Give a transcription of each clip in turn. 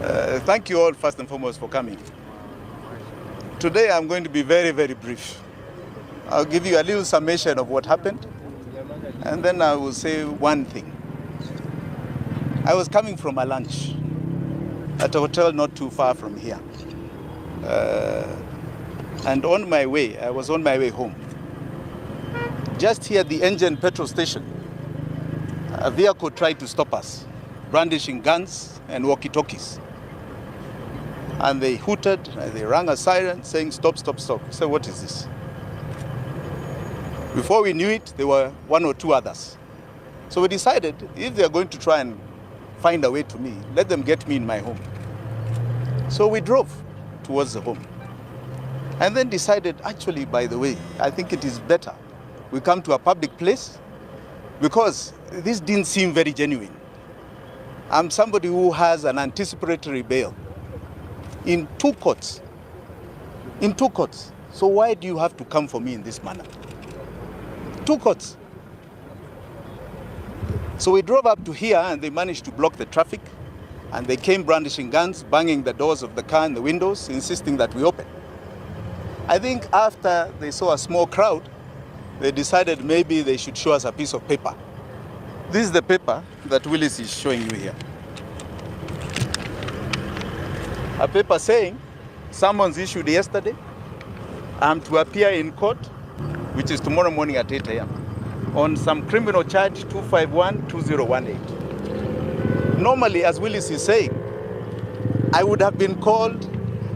Thank you all first and foremost for coming. Today I'm going to be very, very brief. I'll give you a little summation of what happened, and then I will say one thing. I was coming from a lunch at a hotel not too far from here. And on my way, I was on my way home. Just here at the engine petrol station, a vehicle tried to stop us, brandishing guns and walkie-talkies. And they hooted, and they rang a siren saying, "Stop, stop, stop." I said, "What is this?" Before we knew it, there were one or two others. So we decided, if they're going to try and find a way to me, let them get me in my home. So we drove towards the home. And then decided, actually, by the way, I think it is better we come to a public place, because this didn't seem very genuine. I'm somebody who has an anticipatory bail in two courts. In two courts. So why do you have to come for me in this manner? Two courts. So we drove up to here and they managed to block the traffic, and they came brandishing guns, banging the doors of the car and the windows, insisting that we open. I think after they saw a small crowd, they decided maybe they should show us a piece of paper. This is the paper that Willis is showing you here. A paper saying, summons issued yesterday, I'm to appear in court, which is tomorrow morning at 8 a.m., on some criminal charge 251-2018. Normally, as Willis is saying, I would have been called,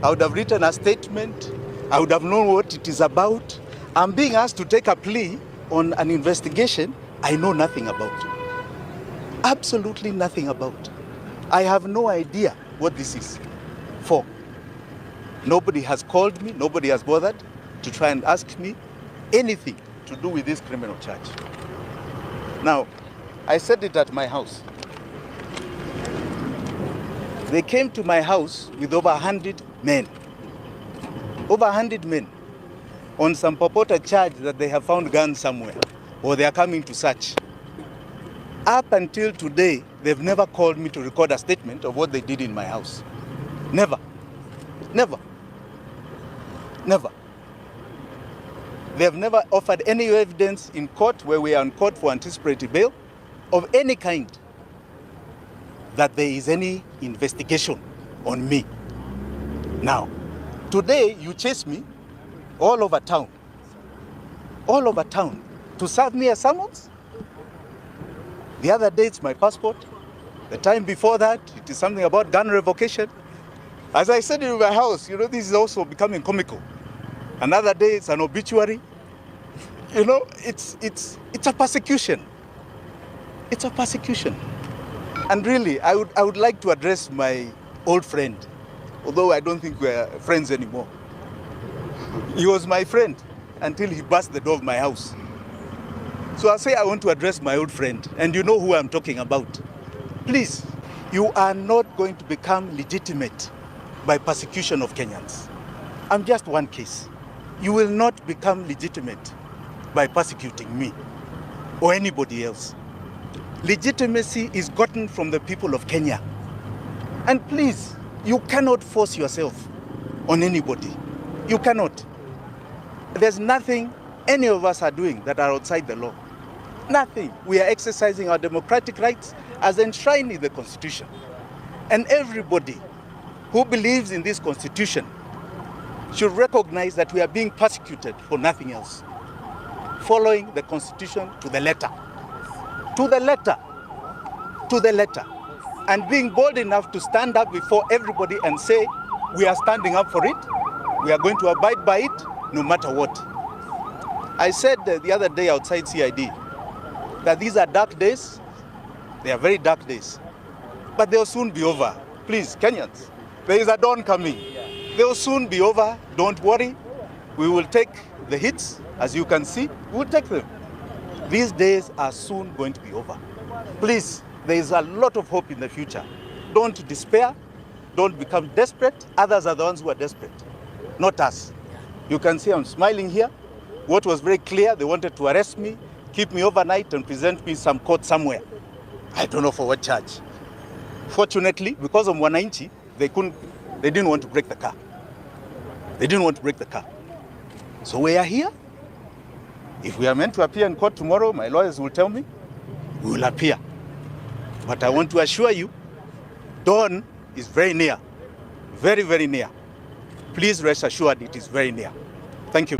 I would have written a statement, I would have known what it is about. I'm being asked to take a plea on an investigation I know nothing about. Absolutely nothing about. I have no idea what this is for. Nobody has called me, nobody has bothered to try and ask me anything to do with this criminal charge. Now, I said it at my house. They came to my house with over 100 men. Over 100 men on some purported charge that they have found guns somewhere or they are coming to search. Up until today, they've never called me to record a statement of what they did in my house. Never. Never. Never. They have never offered any evidence in court, where we are in court for anticipatory bail, of any kind that there is any investigation on me. Now, today you chase me all over town to serve me a summons. The other day it's my passport. The time before that, it is something about gun revocation. As I said in my house, this is also becoming comical. Another day it's an obituary. It's a persecution. It's a persecution. And really, I would like to address my old friend, although I don't think we're friends anymore. He was my friend until he burst the door of my house. So I say I want to address my old friend, and you know who I'm talking about. Please, you are not going to become legitimate by persecution of Kenyans. I'm just one case. You will not become legitimate by persecuting me or anybody else. Legitimacy is gotten from the people of Kenya. And please, you cannot force yourself on anybody. You cannot. There's nothing any of us are doing that are outside the law. Nothing. We are exercising our democratic rights as enshrined in the Constitution. And everybody who believes in this Constitution should recognize that we are being persecuted for nothing else, following the Constitution to the letter. To the letter. To the letter. And being bold enough to stand up before everybody and say, we are standing up for it, we are going to abide by it, no matter what. I said the other day outside CID that these are dark days. They are very dark days. But they'll soon be over. Please, Kenyans, there is a dawn coming. They'll soon be over. Don't worry. We will take the hits, as you can see. We will take them. These days are soon going to be over. Please, there is a lot of hope in the future. Don't despair. Don't become desperate. Others are the ones who are desperate, not us. You can see I'm smiling here. What was very clear, they wanted to arrest me, keep me overnight and present me some court somewhere. I don't know for what charge. Fortunately, because of Wananchi, they didn't want to break the car. They didn't want to break the car. So we are here. If we are meant to appear in court tomorrow, my lawyers will tell me, we will appear. But I want to assure you, dawn is very near, very, very near. Please rest assured it is very near. Thank you.